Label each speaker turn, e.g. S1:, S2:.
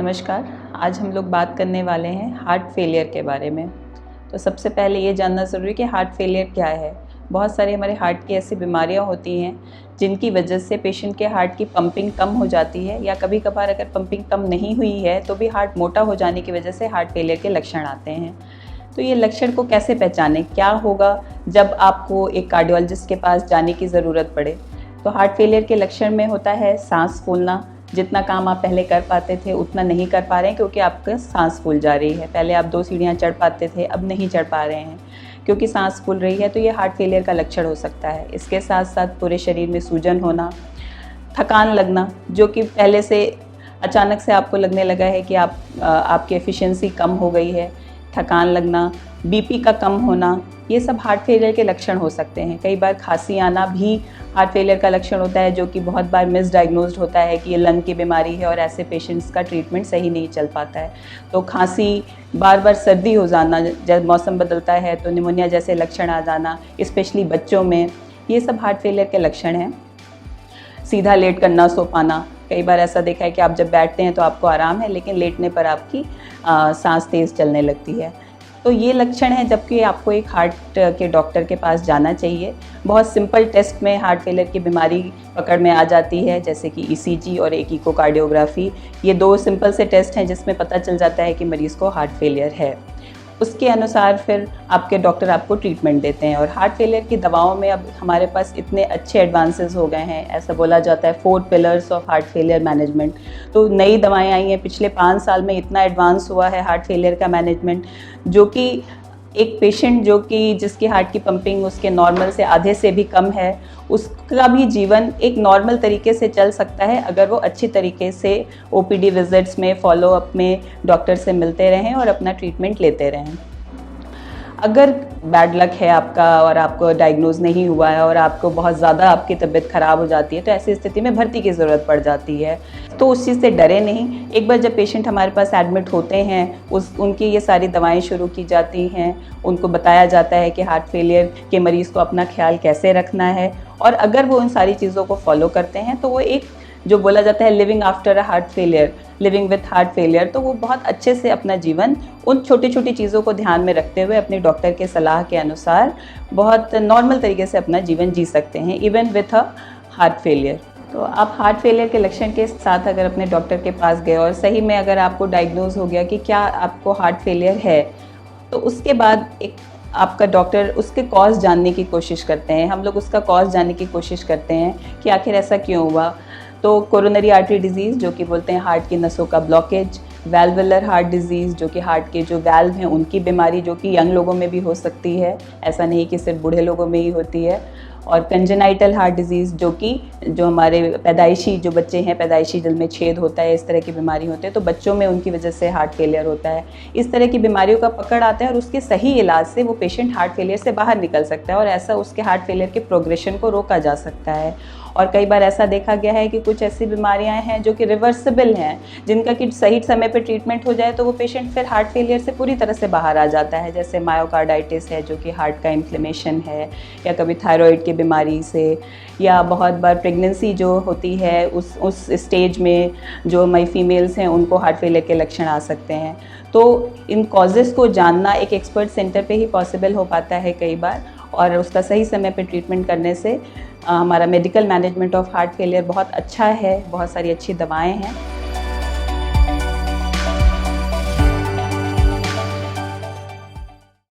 S1: नमस्कार। आज हम लोग बात करने वाले हैं हार्ट फेलियर के बारे में। तो सबसे पहले ये जानना ज़रूरी है कि हार्ट फेलियर क्या है। बहुत सारी हमारे हार्ट की ऐसी बीमारियां होती हैं जिनकी वजह से पेशेंट के हार्ट की पंपिंग कम हो जाती है, या कभी कभार अगर पंपिंग कम नहीं हुई है तो भी हार्ट मोटा हो जाने की वजह से हार्ट फेलियर के लक्षण आते हैं। तो ये लक्षण को कैसे पहचानें, क्या होगा जब आपको एक कार्डियोलॉजिस्ट के पास जाने की ज़रूरत पड़े। तो हार्ट फेलियर के लक्षण में होता है सांस फूलना। जितना काम आप पहले कर पाते थे उतना नहीं कर पा रहे हैं क्योंकि आपका सांस फूल जा रही है। पहले आप 2 सीढ़ियाँ चढ़ पाते थे, अब नहीं चढ़ पा रहे हैं क्योंकि सांस फूल रही है। तो ये हार्ट फेलियर का लक्षण हो सकता है। इसके साथ साथ पूरे शरीर में सूजन होना, थकान लगना, जो कि पहले से अचानक से आपको लगने लगा है कि आपकी एफिशिएंसी कम हो गई है। थकान लगना, बीपी का कम होना, ये सब हार्ट फेलियर के लक्षण हो सकते हैं। कई बार खांसी आना भी हार्ट फेलियर का लक्षण होता है, जो कि बहुत बार मिसडायग्नोज्ड होता है कि ये लंग की बीमारी है और ऐसे पेशेंट्स का ट्रीटमेंट सही नहीं चल पाता है। तो खांसी, बार बार सर्दी हो जाना, जब मौसम बदलता है तो निमोनिया जैसे लक्षण आ जाना, स्पेशली बच्चों में, ये सब हार्ट फेलियर के लक्षण हैं। सीधा लेट कर ना सो पाना, कई बार ऐसा देखा है कि आप जब बैठते हैं तो आपको आराम है लेकिन लेटने पर आपकी सांस तेज़ चलने लगती है। तो ये लक्षण है, जबकि आपको एक हार्ट के डॉक्टर के पास जाना चाहिए। बहुत सिंपल टेस्ट में हार्ट फेलियर की बीमारी पकड़ में आ जाती है, जैसे कि ईसीजी और एक इकोकार्डियोग्राफी। ये 2 सिंपल से टेस्ट हैं जिसमें पता चल जाता है कि मरीज़ को हार्ट फेलियर है। उसके अनुसार फिर आपके डॉक्टर आपको ट्रीटमेंट देते हैं। और हार्ट फेलियर की दवाओं में अब हमारे पास इतने अच्छे एडवांसेस हो गए हैं, ऐसा बोला जाता है 4 pillars of heart failure management. तो नई दवाएं आई हैं, पिछले 5 साल में इतना एडवांस हुआ है हार्ट फेलियर का मैनेजमेंट, जो कि एक पेशेंट जिसकी हार्ट की पंपिंग उसके नॉर्मल से आधे से भी कम है, उसका भी जीवन एक नॉर्मल तरीके से चल सकता है अगर वो अच्छी तरीके से ओपीडी विजिट्स में, फॉलोअप में डॉक्टर से मिलते रहें और अपना ट्रीटमेंट लेते रहें। अगर बैड लक है आपका और आपको डायग्नोज नहीं हुआ है और आपको बहुत ज़्यादा आपकी तबीयत ख़राब हो जाती है, तो ऐसी स्थिति में भर्ती की ज़रूरत पड़ जाती है। तो उस चीज़ से डरे नहीं। एक बार जब पेशेंट हमारे पास एडमिट होते हैं, उनकी ये सारी दवाएं शुरू की जाती हैं, उनको बताया जाता है कि हार्ट फेलियर के मरीज़ को अपना ख्याल कैसे रखना है, और अगर वो उन सारी चीज़ों को फॉलो करते हैं तो वो एक जो बोला जाता है living after a heart failure, living with heart failure, तो वो बहुत अच्छे से अपना जीवन उन छोटी छोटी चीज़ों को ध्यान में रखते हुए अपने डॉक्टर के सलाह के अनुसार बहुत नॉर्मल तरीके से अपना जीवन जी सकते हैं, even with a heart failure. तो आप हार्ट फेलियर के लक्षण के साथ अगर अपने डॉक्टर के पास गए और सही में अगर आपको डायग्नोज हो गया कि क्या आपको हार्ट फेलियर है, तो उसके बाद एक आपका डॉक्टर उसके कॉज जानने की कोशिश करते हैं। हम लोग उसका कॉज जानने की कोशिश करते हैं कि आखिर ऐसा क्यों हुआ। तो कोरोनरी आर्टरी डिजीज़, जो कि बोलते हैं हार्ट की नसों का ब्लॉकेज, वैल्वुलर हार्ट डिजीज़, जो कि हार्ट के जो वैल्व हैं उनकी बीमारी, जो कि यंग लोगों में भी हो सकती है, ऐसा नहीं कि सिर्फ बूढ़े लोगों में ही होती है, और कंजेनाइटल हार्ट डिजीज़, जो हमारे पैदाइशी जो बच्चे हैं, पैदाइशी दिल में छेद होता है, इस तरह की बीमारी होती है, तो बच्चों में उनकी वजह से हार्ट फेलियर होता है। इस तरह की बीमारियों का पकड़ आता है और उसके सही इलाज से वो पेशेंट हार्ट फेलियर से बाहर निकल सकता है और ऐसा उसके हार्ट फेलियर के प्रोग्रेशन को रोका जा सकता है। और कई बार ऐसा देखा गया है कि कुछ ऐसी बीमारियां हैं जो कि रिवर्सिबल हैं, जिनका कि सही समय पे ट्रीटमेंट हो जाए तो वो पेशेंट फिर हार्ट फेलियर से पूरी तरह से बाहर आ जाता है। जैसे मायोकार्डाइटिस है, जो कि हार्ट का इन्फ्लेमेशन है, या कभी थायराइड की बीमारी से, या बहुत बार प्रेगनेंसी जो होती है उस स्टेज में जो हमारी फीमेल्स हैं उनको हार्ट फेलियर के लक्षण आ सकते हैं। तो इन कॉजेज़ को जानना एक एक्सपर्ट सेंटर पे ही पॉसिबल हो पाता है कई बार, और उसका सही समय पे ट्रीटमेंट करने से हमारा medical management of heart failure बहुत अच्छा है, बहुत सारी अच्छी दवाएं हैं।